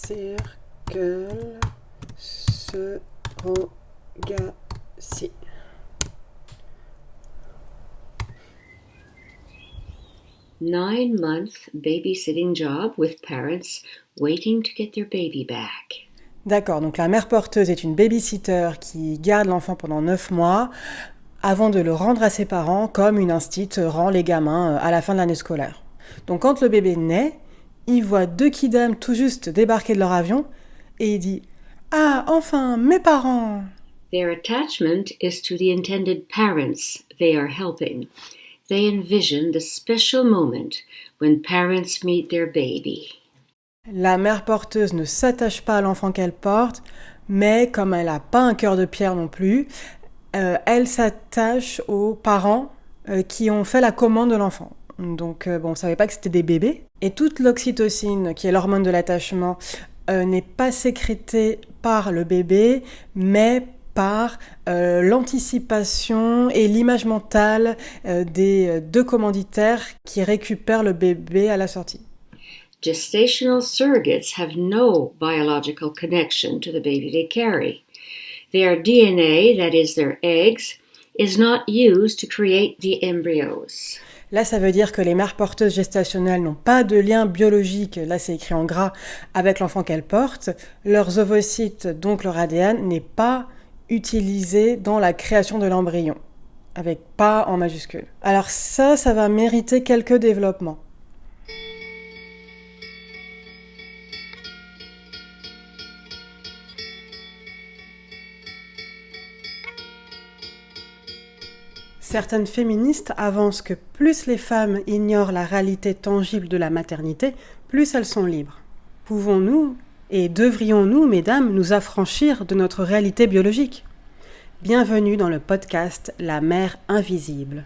Circle surrogacy. 9-month babysitting job with parents waiting to get their baby back. D'accord, donc la mère porteuse est une babysitter qui garde l'enfant pendant 9 mois avant de le rendre à ses parents comme une instite rend les gamins à la fin de l'année scolaire. Donc quand le bébé naît, il voit 2 kidams tout juste débarquer de leur avion et il dit « Ah, enfin, mes parents !» Their attachment is to the intended parents they are helping. They envision the special moment when parents meet their baby. La mère porteuse ne s'attache pas à l'enfant qu'elle porte, mais comme elle n'a pas un cœur de pierre non plus, elle s'attache aux parents qui ont fait la commande de l'enfant. Donc on ne savait pas que c'était des bébés. Et toute l'oxytocine, qui est l'hormone de l'attachement, n'est pas sécrétée par le bébé, mais par l'anticipation et l'image mentale des 2 commanditaires qui récupèrent le bébé à la sortie. Gestational surrogates have no biological connection to the baby they carry. Their DNA, that is their eggs, is not used to create the embryos. Là, ça veut dire que les mères porteuses gestationnelles n'ont pas de lien biologique, là c'est écrit en gras, avec l'enfant qu'elles portent. Leurs ovocytes, donc leur ADN, n'est pas utilisé dans la création de l'embryon, avec pas en majuscule. Alors ça va mériter quelques développements. Certaines féministes avancent que plus les femmes ignorent la réalité tangible de la maternité, plus elles sont libres. Pouvons-nous et devrions-nous, mesdames, nous affranchir de notre réalité biologique ? Bienvenue dans le podcast La mère invisible.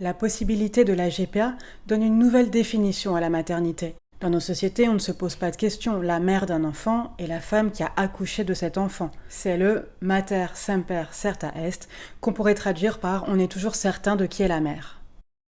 La possibilité de la GPA donne une nouvelle définition à la maternité. Dans nos sociétés, on ne se pose pas de questions. La mère d'un enfant est la femme qui a accouché de cet enfant. C'est le mater semper certa est, qu'on pourrait traduire par « on est toujours certain de qui est la mère ».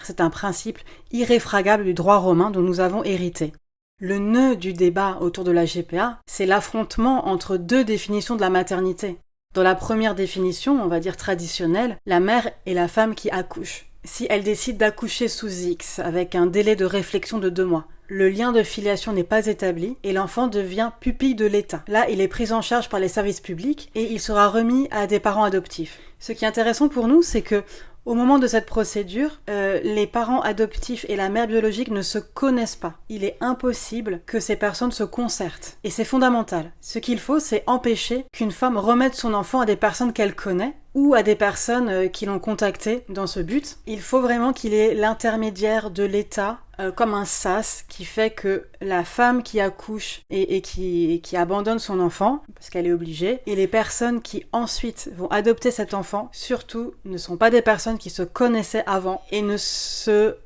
C'est un principe irréfragable du droit romain dont nous avons hérité. Le nœud du débat autour de la GPA, c'est l'affrontement entre 2 définitions de la maternité. Dans la première définition, on va dire traditionnelle, la mère est la femme qui accouche. Si elle décide d'accoucher sous X, avec un délai de réflexion de 2 mois, le lien de filiation n'est pas établi et l'enfant devient pupille de l'État. Là, il est pris en charge par les services publics et il sera remis à des parents adoptifs. Ce qui est intéressant pour nous, c'est que au moment de cette procédure, les parents adoptifs et la mère biologique ne se connaissent pas. Il est impossible que ces personnes se concertent. Et c'est fondamental. Ce qu'il faut, c'est empêcher qu'une femme remette son enfant à des personnes qu'elle connaît ou à des personnes qui l'ont contacté dans ce but. Il faut vraiment qu'il y ait l'intermédiaire de l'État, comme un sas, qui fait que la femme qui accouche et qui abandonne son enfant, parce qu'elle est obligée, et les personnes qui ensuite vont adopter cet enfant, surtout, ne sont pas des personnes qui se connaissaient avant et ne se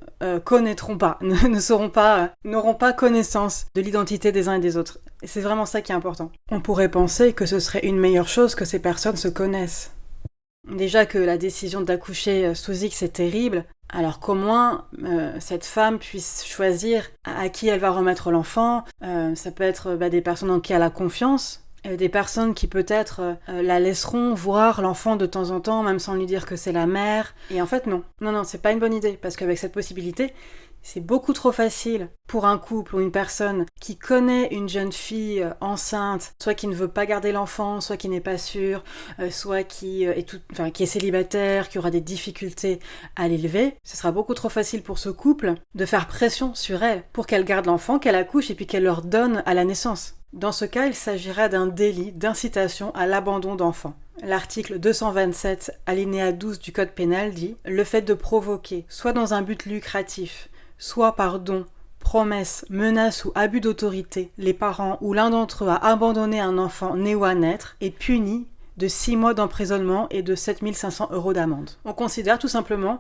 connaîtront pas, n'auront pas connaissance de l'identité des uns et des autres. Et c'est vraiment ça qui est important. On pourrait penser que ce serait une meilleure chose que ces personnes se connaissent. Déjà que la décision d'accoucher sous X est terrible, alors qu'au moins cette femme puisse choisir à qui elle va remettre l'enfant. Ça peut être des personnes en qui elle a confiance, des personnes qui peut-être la laisseront voir l'enfant de temps en temps, même sans lui dire que c'est la mère. Et en fait non, c'est pas une bonne idée, parce qu'avec cette possibilité, c'est beaucoup trop facile pour un couple ou une personne qui connaît une jeune fille enceinte, soit qui ne veut pas garder l'enfant, soit qui n'est pas sûre, soit qui est célibataire, qui aura des difficultés à l'élever. Ce sera beaucoup trop facile pour ce couple de faire pression sur elle pour qu'elle garde l'enfant, qu'elle accouche et puis qu'elle leur donne à la naissance. Dans ce cas, il s'agira d'un délit d'incitation à l'abandon d'enfant. L'article 227, alinéa 12 du Code pénal dit « Le fait de provoquer, soit dans un but lucratif, soit par don, promesse, menace ou abus d'autorité, les parents ou l'un d'entre eux à abandonner un enfant né ou à naître est puni de 6 mois d'emprisonnement et de 7 500 € d'amende. » On considère tout simplement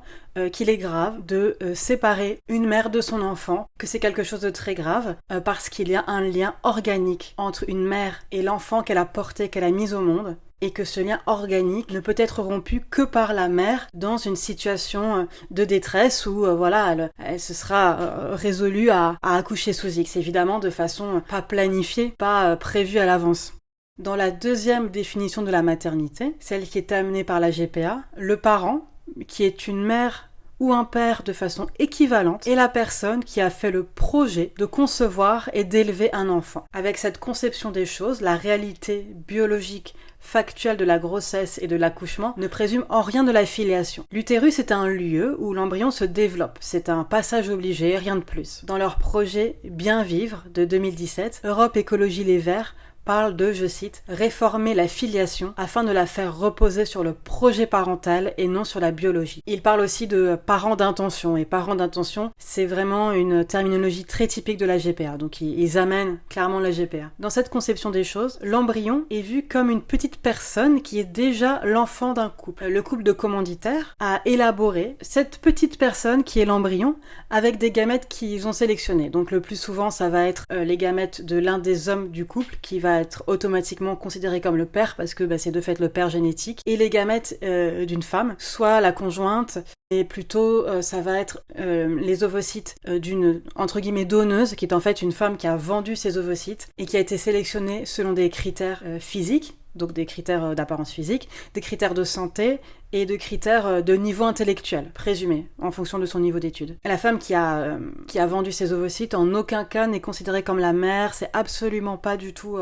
qu'il est grave de séparer une mère de son enfant, que c'est quelque chose de très grave, parce qu'il y a un lien organique entre une mère et l'enfant qu'elle a porté, qu'elle a mis au monde, et que ce lien organique ne peut être rompu que par la mère dans une situation de détresse où elle se sera résolue à accoucher sous X, évidemment de façon pas planifiée, pas prévue à l'avance. Dans la deuxième définition de la maternité, celle qui est amenée par la GPA, le parent, qui est une mère ou un père de façon équivalente, est la personne qui a fait le projet de concevoir et d'élever un enfant. Avec cette conception des choses, la réalité biologique factuelle de la grossesse et de l'accouchement ne présume en rien de la filiation. L'utérus est un lieu où l'embryon se développe, c'est un passage obligé, rien de plus. Dans leur projet Bien vivre de 2017, Europe Écologie Les Verts parle de, je cite, « réformer la filiation afin de la faire reposer sur le projet parental et non sur la biologie ». Il parle aussi de parents d'intention, et parents d'intention, c'est vraiment une terminologie très typique de la GPA, donc ils amènent clairement la GPA. Dans cette conception des choses, l'embryon est vu comme une petite personne qui est déjà l'enfant d'un couple. Le couple de commanditaires a élaboré cette petite personne qui est l'embryon avec des gamètes qu'ils ont sélectionnés. Donc le plus souvent, ça va être les gamètes de l'un des hommes du couple qui va être automatiquement considéré comme le père parce que c'est de fait le père génétique, et les gamètes d'une femme, soit la conjointe, et plutôt ça va être les ovocytes d'une entre guillemets donneuse, qui est en fait une femme qui a vendu ses ovocytes et qui a été sélectionnée selon des critères physiques, donc des critères d'apparence physique, des critères de santé et de critères de niveau intellectuel, présumés, en fonction de son niveau d'études. La femme qui a vendu ses ovocytes en aucun cas n'est considérée comme la mère, c'est absolument pas du tout,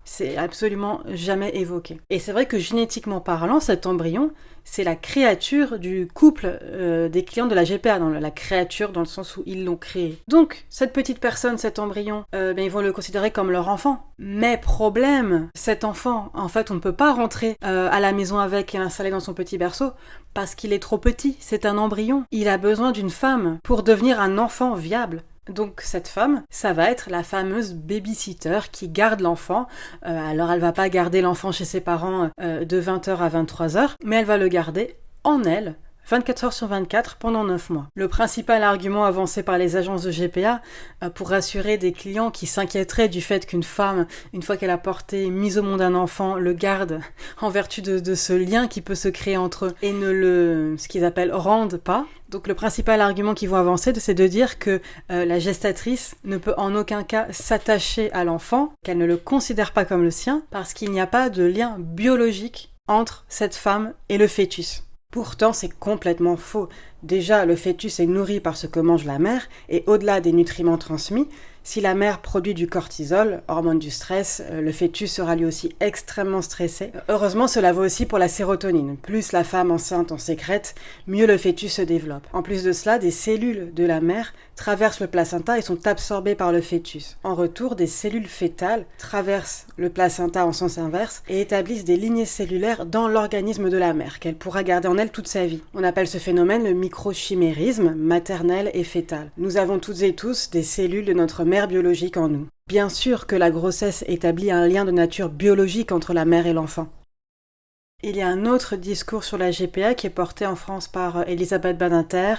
c'est absolument jamais évoqué. Et c'est vrai que génétiquement parlant, cet embryon, c'est la créature du couple des clients de la GPA, la créature dans le sens où ils l'ont créé. Donc, cette petite personne, cet embryon, ils vont le considérer comme leur enfant. Mais problème, cet enfant, en fait, on ne peut pas rentrer à la maison avec et l'installer dans son petit berceau parce qu'il est trop petit, c'est un embryon. Il a besoin d'une femme pour devenir un enfant viable. Donc cette femme, ça va être la fameuse babysitter qui garde l'enfant. Alors elle va pas garder l'enfant chez ses parents de 20h à 23h, mais elle va le garder en elle, 24 heures sur 24 pendant 9 mois. Le principal argument avancé par les agences de GPA pour rassurer des clients qui s'inquiéteraient du fait qu'une femme, une fois qu'elle a mis au monde un enfant, le garde en vertu de ce lien qui peut se créer entre eux et ce qu'ils appellent rende pas. Donc le principal argument qu'ils vont avancer, c'est de dire que la gestatrice ne peut en aucun cas s'attacher à l'enfant, qu'elle ne le considère pas comme le sien, parce qu'il n'y a pas de lien biologique entre cette femme et le fœtus. Pourtant, c'est complètement faux. Déjà, le fœtus est nourri par ce que mange la mère, et au-delà des nutriments transmis, si la mère produit du cortisol, hormone du stress, le fœtus sera lui aussi extrêmement stressé. Heureusement, cela vaut aussi pour la sérotonine. Plus la femme enceinte en sécrète, mieux le fœtus se développe. En plus de cela, des cellules de la mère traversent le placenta et sont absorbées par le fœtus. En retour, des cellules fœtales traversent le placenta en sens inverse et établissent des lignées cellulaires dans l'organisme de la mère, qu'elle pourra garder en elle toute sa vie. On appelle ce phénomène le microchimérisme maternel et fœtal. Nous avons toutes et tous des cellules de notre mère biologique en nous. Bien sûr que la grossesse établit un lien de nature biologique entre la mère et l'enfant. Il y a un autre discours sur la GPA qui est porté en France par Elisabeth Badinter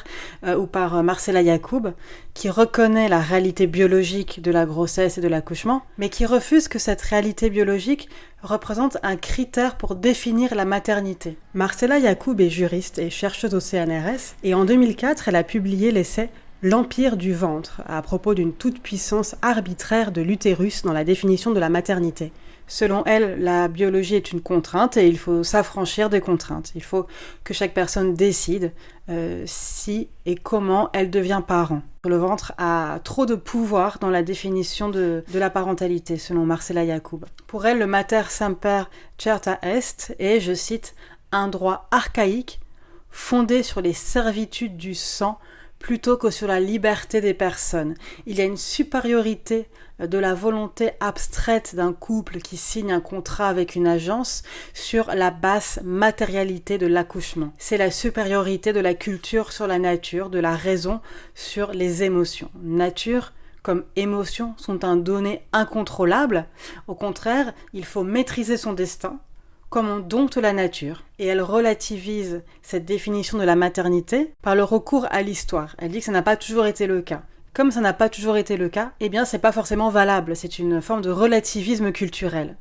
ou par Marcella Yacoub, qui reconnaît la réalité biologique de la grossesse et de l'accouchement, mais qui refuse que cette réalité biologique représente un critère pour définir la maternité. Marcella Yacoub est juriste et chercheuse au CNRS, et en 2004, elle a publié l'essai L'Empire du ventre, à propos d'une toute-puissance arbitraire de l'utérus dans la définition de la maternité. Selon elle, la biologie est une contrainte et il faut s'affranchir des contraintes. Il faut que chaque personne décide si et comment elle devient parent. Le ventre a trop de pouvoir dans la définition de la parentalité, selon Marcella Yacoub. Pour elle, le mater semper certa est est, je cite, un droit archaïque fondé sur les servitudes du sang plutôt que sur la liberté des personnes. Il y a une supériorité de la volonté abstraite d'un couple qui signe un contrat avec une agence sur la basse matérialité de l'accouchement. C'est la supériorité de la culture sur la nature, de la raison sur les émotions. Nature comme émotion sont un donné incontrôlable. Au contraire, il faut maîtriser son destin, comme on dompte la nature. Et elle relativise cette définition de la maternité par le recours à l'histoire. Elle dit que ça n'a pas toujours été le cas. Comme ça n'a pas toujours été le cas, eh bien c'est pas forcément valable, c'est une forme de relativisme culturel.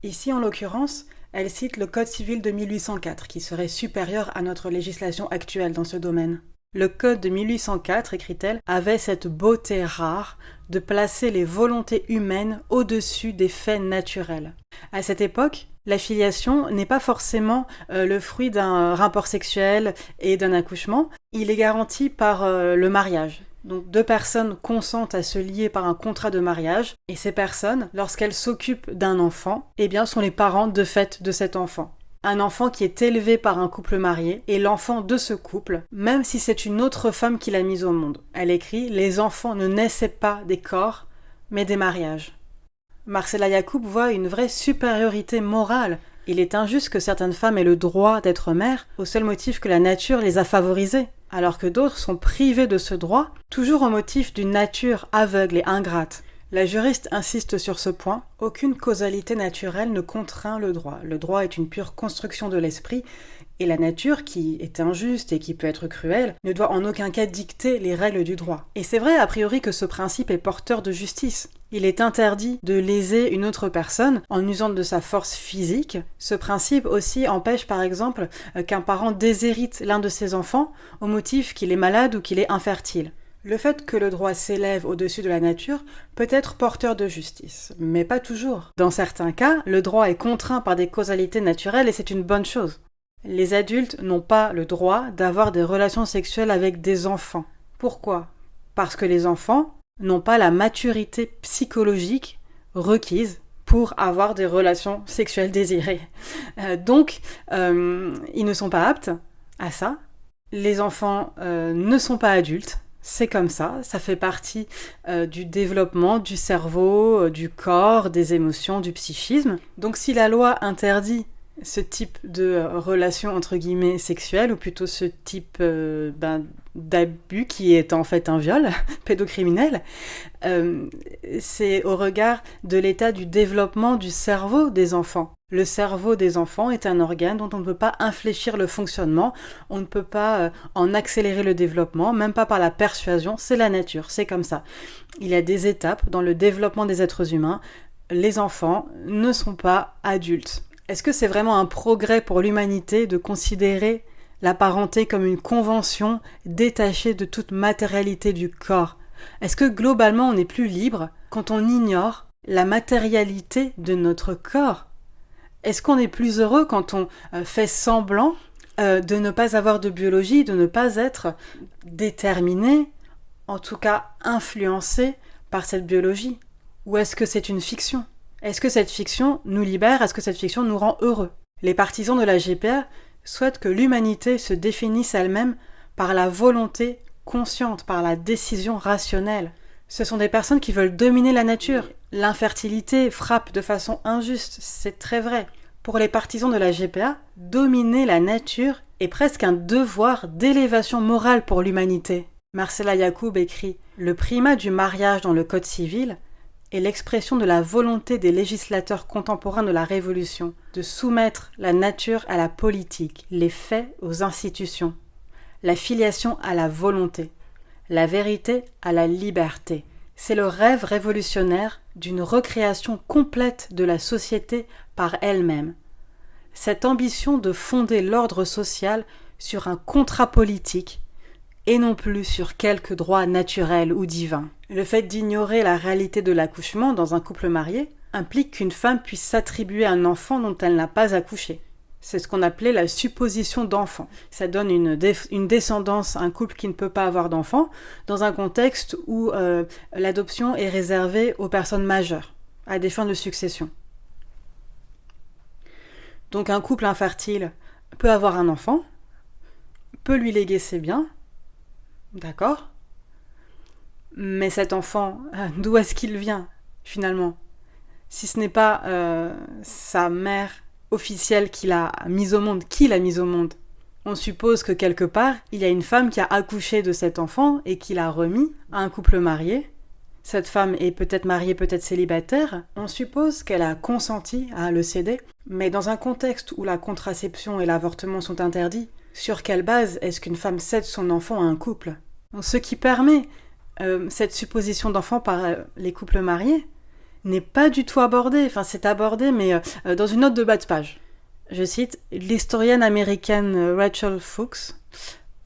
Ici, en l'occurrence, Elle cite le Code civil de 1804, qui serait supérieur à notre législation actuelle dans ce domaine. Le Code de 1804, écrit-elle, avait cette beauté rare de placer les volontés humaines au-dessus des faits naturels. À cette époque, la filiation n'est pas forcément le fruit d'un rapport sexuel et d'un accouchement, il est garanti par le mariage. Donc 2 personnes consentent à se lier par un contrat de mariage, et ces personnes, lorsqu'elles s'occupent d'un enfant, eh bien sont les parents de fait de cet enfant. Un enfant qui est élevé par un couple marié est l'enfant de ce couple, même si c'est une autre femme qui l'a mis au monde. Elle écrit « Les enfants ne naissaient pas des corps, mais des mariages ». Marcela Yacoub voit une vraie supériorité morale. Il est injuste que certaines femmes aient le droit d'être mères au seul motif que la nature les a favorisées, alors que d'autres sont privées de ce droit, toujours au motif d'une nature aveugle et ingrate. La juriste insiste sur ce point. Aucune causalité naturelle ne contraint le droit. Le droit est une pure construction de l'esprit, et la nature, qui est injuste et qui peut être cruelle, ne doit en aucun cas dicter les règles du droit. Et c'est vrai a priori que ce principe est porteur de justice. Il est interdit de léser une autre personne en usant de sa force physique. Ce principe aussi empêche par exemple qu'un parent déshérite l'un de ses enfants au motif qu'il est malade ou qu'il est infertile. Le fait que le droit s'élève au-dessus de la nature peut être porteur de justice, mais pas toujours. Dans certains cas, le droit est contraint par des causalités naturelles et c'est une bonne chose. Les adultes n'ont pas le droit d'avoir des relations sexuelles avec des enfants. Pourquoi ? Parce que les enfants n'ont pas la maturité psychologique requise pour avoir des relations sexuelles désirées. Donc, ils ne sont pas aptes à ça. Les enfants ne sont pas adultes. C'est comme ça fait partie du développement du cerveau, du corps, des émotions, du psychisme. Donc si la loi interdit ce type de relation entre guillemets sexuelle, ou plutôt ce type d'abus qui est en fait un viol pédocriminel, c'est au regard de l'état du développement du cerveau des enfants. Le cerveau des enfants est un organe dont on ne peut pas infléchir le fonctionnement, on ne peut pas en accélérer le développement, même pas par la persuasion, c'est la nature, c'est comme ça. Il y a des étapes dans le développement des êtres humains, les enfants ne sont pas adultes. Est-ce que c'est vraiment un progrès pour l'humanité de considérer la parenté comme une convention détachée de toute matérialité du corps ? Est-ce que globalement on est plus libre quand on ignore la matérialité de notre corps ? Est-ce qu'on est plus heureux quand on fait semblant de ne pas avoir de biologie, de ne pas être déterminé, en tout cas influencé par cette biologie ? Ou est-ce que c'est une fiction ? Est-ce que cette fiction nous libère ? Est-ce que cette fiction nous rend heureux ? Les partisans de la GPA souhaitent que l'humanité se définisse elle-même par la volonté consciente, par la décision rationnelle. Ce sont des personnes qui veulent dominer la nature. L'infertilité frappe de façon injuste, c'est très vrai. Pour les partisans de la GPA, dominer la nature est presque un devoir d'élévation morale pour l'humanité. Marcela Yacoub écrit « Le primat du mariage dans le Code civil est l'expression de la volonté des législateurs contemporains de la Révolution de soumettre la nature à la politique, les faits aux institutions, la filiation à la volonté, la vérité à la liberté. C'est le rêve révolutionnaire d'une recréation complète de la société par elle-même. Cette ambition de fonder l'ordre social sur un contrat politique et non plus sur quelque droit naturel ou divin. Le fait d'ignorer la réalité de l'accouchement dans un couple marié implique qu'une femme puisse s'attribuer un enfant dont elle n'a pas accouché. C'est ce qu'on appelait la supposition d'enfant. Ça donne une descendance à un couple qui ne peut pas avoir d'enfant, dans un contexte où l'adoption est réservée aux personnes majeures, à des fins de succession. Donc un couple infertile peut avoir un enfant, peut lui léguer ses biens, d'accord ? Mais cet enfant, d'où est-ce qu'il vient, finalement ? Si ce n'est pas sa mère officielle qui l'a mise au monde, qui l'a mise au monde ? On suppose que quelque part, il y a une femme qui a accouché de cet enfant et qui l'a remis à un couple marié. Cette femme est peut-être mariée, peut-être célibataire. On suppose qu'elle a consenti à le céder. Mais dans un contexte où la contraception et l'avortement sont interdits, sur quelle base est-ce qu'une femme cède son enfant à un couple ? Donc, ce qui permet cette supposition d'enfant par les couples mariés n'est pas du tout abordé. Enfin, c'est abordé, mais dans une note de bas de page. Je cite, l'historienne américaine Rachel Fuchs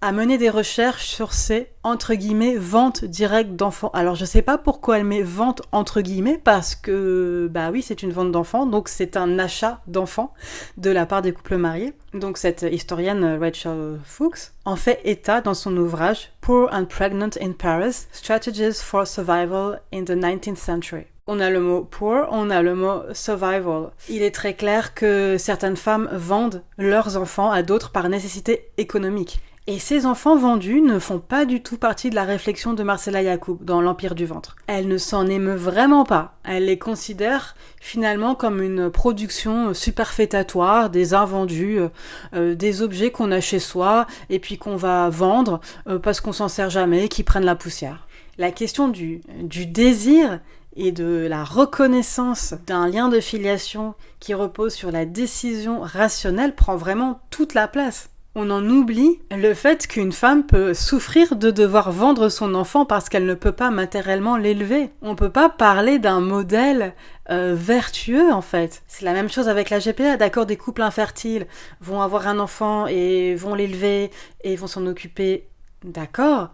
a mené des recherches sur ces, entre guillemets, ventes directes d'enfants. Alors je sais pas pourquoi elle met vente entre guillemets, parce que, bah oui, c'est une vente d'enfants, donc c'est un achat d'enfants de la part des couples mariés. Donc cette historienne Rachel Fuchs en fait état dans son ouvrage Poor and Pregnant in Paris, Strategies for Survival in the 19th Century. On a le mot poor, on a le mot survival. Il est très clair que certaines femmes vendent leurs enfants à d'autres par nécessité économique. Et ces enfants vendus ne font pas du tout partie de la réflexion de Marcella Yacoub dans L'Empire du ventre. Elle ne s'en émeut vraiment pas. Elle les considère finalement comme une production superfétatoire, des invendus, des objets qu'on a chez soi et puis qu'on va vendre parce qu'on s'en sert jamais, qui prennent la poussière. La question du désir et de la reconnaissance d'un lien de filiation qui repose sur la décision rationnelle prend vraiment toute la place. On en oublie le fait qu'une femme peut souffrir de devoir vendre son enfant parce qu'elle ne peut pas matériellement l'élever. On peut pas parler d'un modèle vertueux en fait. C'est la même chose avec la GPA, d'accord, des couples infertiles vont avoir un enfant et vont l'élever et vont s'en occuper, d'accord,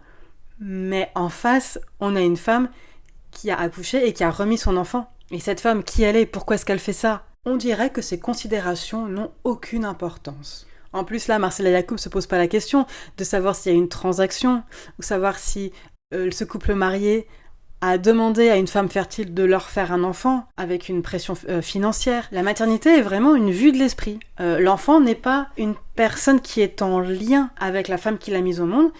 mais en face, on a une femme qui a accouché et qui a remis son enfant. Et cette femme, qui elle est, pourquoi est-ce qu'elle fait ça? On dirait que ces considérations n'ont aucune importance. En plus, là, Marcella Yacoub se pose pas la question de savoir s'il y a une transaction ou savoir si ce couple marié a demandé à une femme fertile de leur faire un enfant avec une pression financière. La maternité est vraiment une vue de l'esprit. L'enfant n'est pas une personne qui est en lien avec la femme qui l'a mise au monde,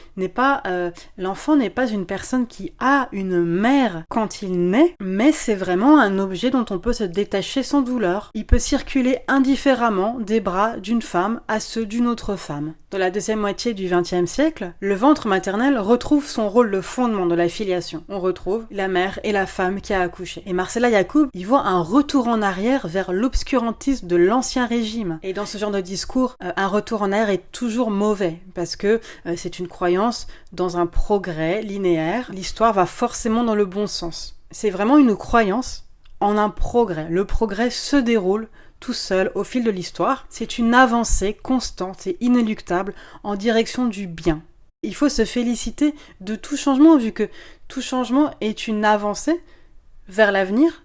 l'enfant n'est pas une personne qui a une mère quand il naît, mais c'est vraiment un objet dont on peut se détacher sans douleur. Il peut circuler indifféremment des bras d'une femme à ceux d'une autre femme. Dans la deuxième moitié du XXe siècle, le ventre maternel retrouve son rôle de fondement de la filiation. On retrouve la mère et la femme qui a accouché. Et Marcella Yacoub y voit un retour en arrière vers l'obscurantisme de l'ancien régime. Et dans ce genre de discours, un retour en arrière est toujours mauvais, parce que c'est une croyance dans un progrès linéaire. L'histoire va forcément dans le bon sens. C'est vraiment une croyance en un progrès. Le progrès se déroule tout seul au fil de l'histoire. C'est une avancée constante et inéluctable en direction du bien. Il faut se féliciter de tout changement, vu que tout changement est une avancée vers l'avenir,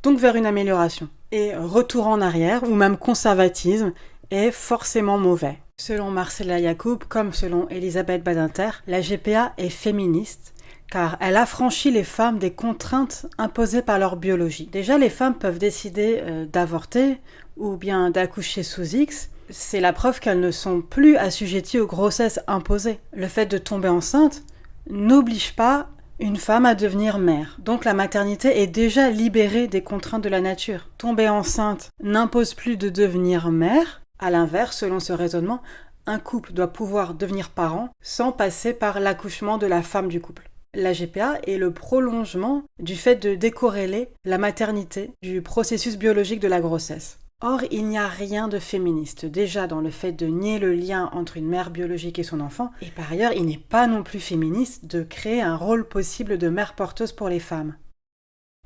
donc vers une amélioration. Et retour en arrière, ou même conservatisme, est forcément mauvais. Selon Marcella Yacoub, comme selon Elisabeth Badinter, la GPA est féministe, car elle affranchit les femmes des contraintes imposées par leur biologie. Déjà, les femmes peuvent décider d'avorter ou bien d'accoucher sous X. C'est la preuve qu'elles ne sont plus assujetties aux grossesses imposées. Le fait de tomber enceinte n'oblige pas une femme à devenir mère. Donc la maternité est déjà libérée des contraintes de la nature. Tomber enceinte n'impose plus de devenir mère. À l'inverse, selon ce raisonnement, un couple doit pouvoir devenir parent sans passer par l'accouchement de la femme du couple. La GPA est le prolongement du fait de décorréler la maternité du processus biologique de la grossesse. Or, il n'y a rien de féministe, déjà dans le fait de nier le lien entre une mère biologique et son enfant, et par ailleurs, il n'est pas non plus féministe de créer un rôle possible de mère porteuse pour les femmes.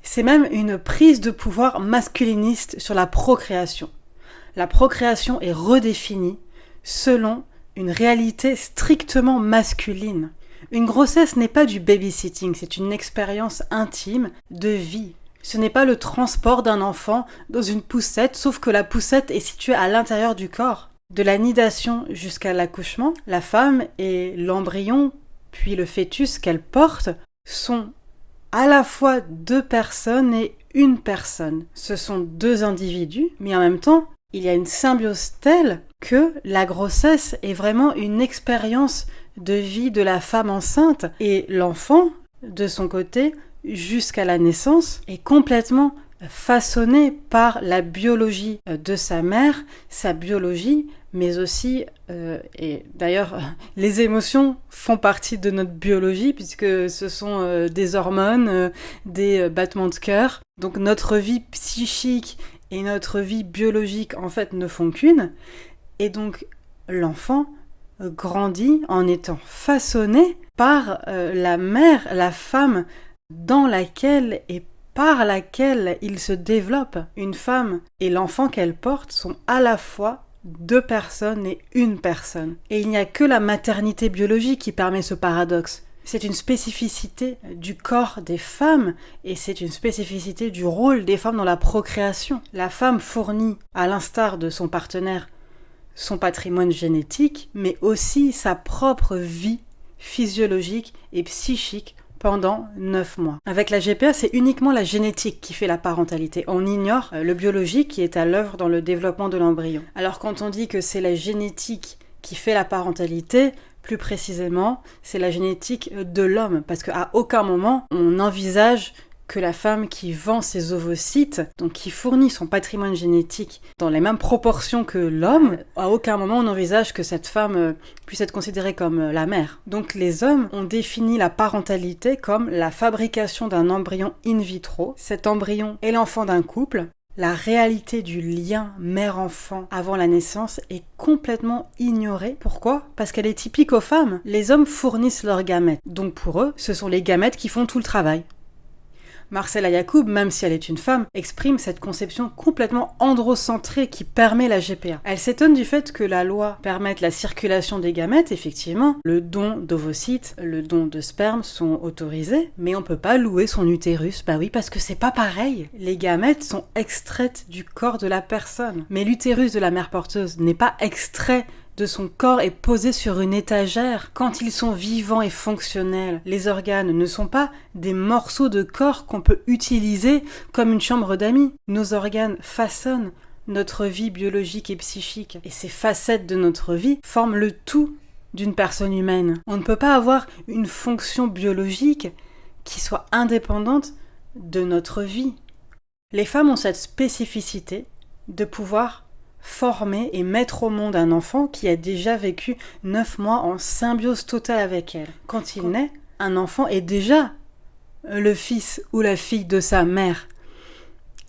C'est même une prise de pouvoir masculiniste sur la procréation. La procréation est redéfinie selon une réalité strictement masculine. Une grossesse n'est pas du babysitting, c'est une expérience intime de vie. Ce n'est pas le transport d'un enfant dans une poussette, sauf que la poussette est située à l'intérieur du corps. De la nidation jusqu'à l'accouchement, la femme et l'embryon, puis le fœtus qu'elle porte, sont à la fois deux personnes et une personne. Ce sont deux individus, mais en même temps, il y a une symbiose telle que la grossesse est vraiment une expérience de vie de la femme enceinte et l'enfant, de son côté, jusqu'à la naissance, est complètement façonné par la biologie de sa mère, sa biologie, mais aussi, et d'ailleurs, les émotions font partie de notre biologie puisque ce sont des hormones, des battements de cœur. Donc notre vie psychique et notre vie biologique, en fait, ne font qu'une. Et donc, l'enfant grandit en étant façonné par la mère, la femme dans laquelle est par laquelle il se développe. Une femme et l'enfant qu'elle porte sont à la fois deux personnes et une personne. Et il n'y a que la maternité biologique qui permet ce paradoxe. C'est une spécificité du corps des femmes et c'est une spécificité du rôle des femmes dans la procréation. La femme fournit, à l'instar de son partenaire, son patrimoine génétique, mais aussi sa propre vie physiologique et psychique pendant 9 mois. Avec la GPA, c'est uniquement la génétique qui fait la parentalité. On ignore le biologique qui est à l'œuvre dans le développement de l'embryon. Alors quand on dit que c'est la génétique qui fait la parentalité, plus précisément, c'est la génétique de l'homme, parce qu'à aucun moment on envisage que la femme qui vend ses ovocytes, donc qui fournit son patrimoine génétique dans les mêmes proportions que l'homme, à aucun moment on envisage que cette femme puisse être considérée comme la mère. Donc les hommes ont défini la parentalité comme la fabrication d'un embryon in vitro. Cet embryon est l'enfant d'un couple. La réalité du lien mère-enfant avant la naissance est complètement ignorée. Pourquoi ? Parce qu'elle est typique aux femmes. Les hommes fournissent leurs gamètes. Donc pour eux, ce sont les gamètes qui font tout le travail. Marcella Yacoub, même si elle est une femme, exprime cette conception complètement androcentrée qui permet la GPA. Elle s'étonne du fait que la loi permette la circulation des gamètes, effectivement. Le don d'ovocytes, le don de sperme sont autorisés, mais on peut pas louer son utérus. Bah oui, parce que c'est pas pareil. Les gamètes sont extraites du corps de la personne. Mais l'utérus de la mère porteuse n'est pas extrait de son corps est posé sur une étagère. Quand ils sont vivants et fonctionnels, les organes ne sont pas des morceaux de corps qu'on peut utiliser comme une chambre d'amis. Nos organes façonnent notre vie biologique et psychique. Et ces facettes de notre vie forment le tout d'une personne humaine. On ne peut pas avoir une fonction biologique qui soit indépendante de notre vie. Les femmes ont cette spécificité de pouvoir former et mettre au monde un enfant qui a déjà vécu 9 mois en symbiose totale avec elle. Quand il naît, un enfant est déjà le fils ou la fille de sa mère.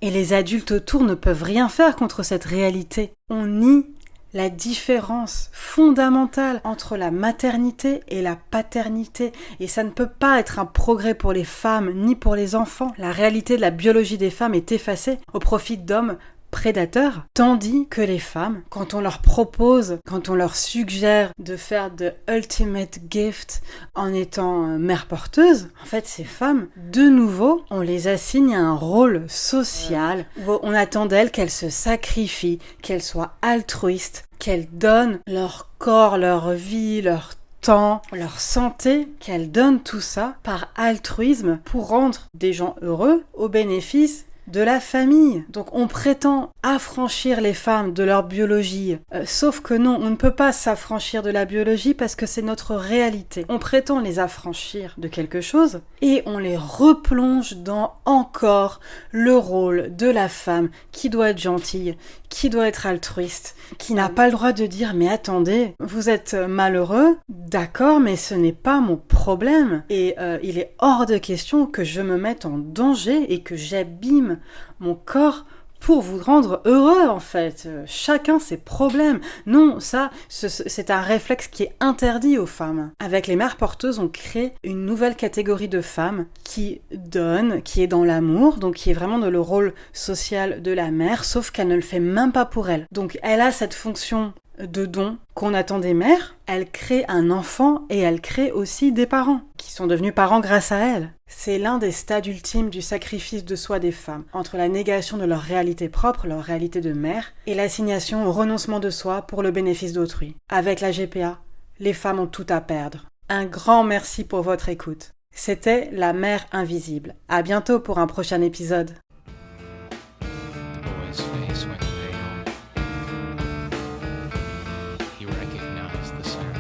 Et les adultes autour ne peuvent rien faire contre cette réalité. On nie la différence fondamentale entre la maternité et la paternité. Et ça ne peut pas être un progrès pour les femmes ni pour les enfants. La réalité de la biologie des femmes est effacée au profit d'hommes prédateurs, tandis que les femmes, quand on leur propose, quand on leur suggère de faire de ultimate gift en étant mère porteuse, en fait ces femmes, de nouveau, on les assigne à un rôle social où on attend d'elles qu'elles se sacrifient, qu'elles soient altruistes, qu'elles donnent leur corps, leur vie, leur temps, leur santé, qu'elles donnent tout ça par altruisme pour rendre des gens heureux au bénéfice de la famille. Donc on prétend affranchir les femmes de leur biologie, sauf que non, on ne peut pas s'affranchir de la biologie parce que c'est notre réalité. On prétend les affranchir de quelque chose et on les replonge dans encore le rôle de la femme qui doit être gentille, qui doit être altruiste, qui n'a pas le droit de dire « mais attendez, vous êtes malheureux, d'accord, mais ce n'est pas mon problème et il est hors de question que je me mette en danger et que j'abîme mon corps pour vous rendre heureux en fait. Chacun ses problèmes. Non, ça, c'est un réflexe qui est interdit aux femmes. Avec les mères porteuses, on crée une nouvelle catégorie de femmes qui donne, qui est dans l'amour, donc qui est vraiment dans le rôle social de la mère, sauf qu'elle ne le fait même pas pour elle. Donc elle a cette fonction de don qu'on attend des mères, elle crée un enfant et elle crée aussi des parents, qui sont devenus parents grâce à elle. C'est l'un des stades ultimes du sacrifice de soi des femmes, entre la négation de leur réalité propre, leur réalité de mère, et l'assignation au renoncement de soi pour le bénéfice d'autrui. Avec la GPA, les femmes ont tout à perdre. Un grand merci pour votre écoute. C'était La Mère Invisible. À bientôt pour un prochain épisode. He recognized the sound.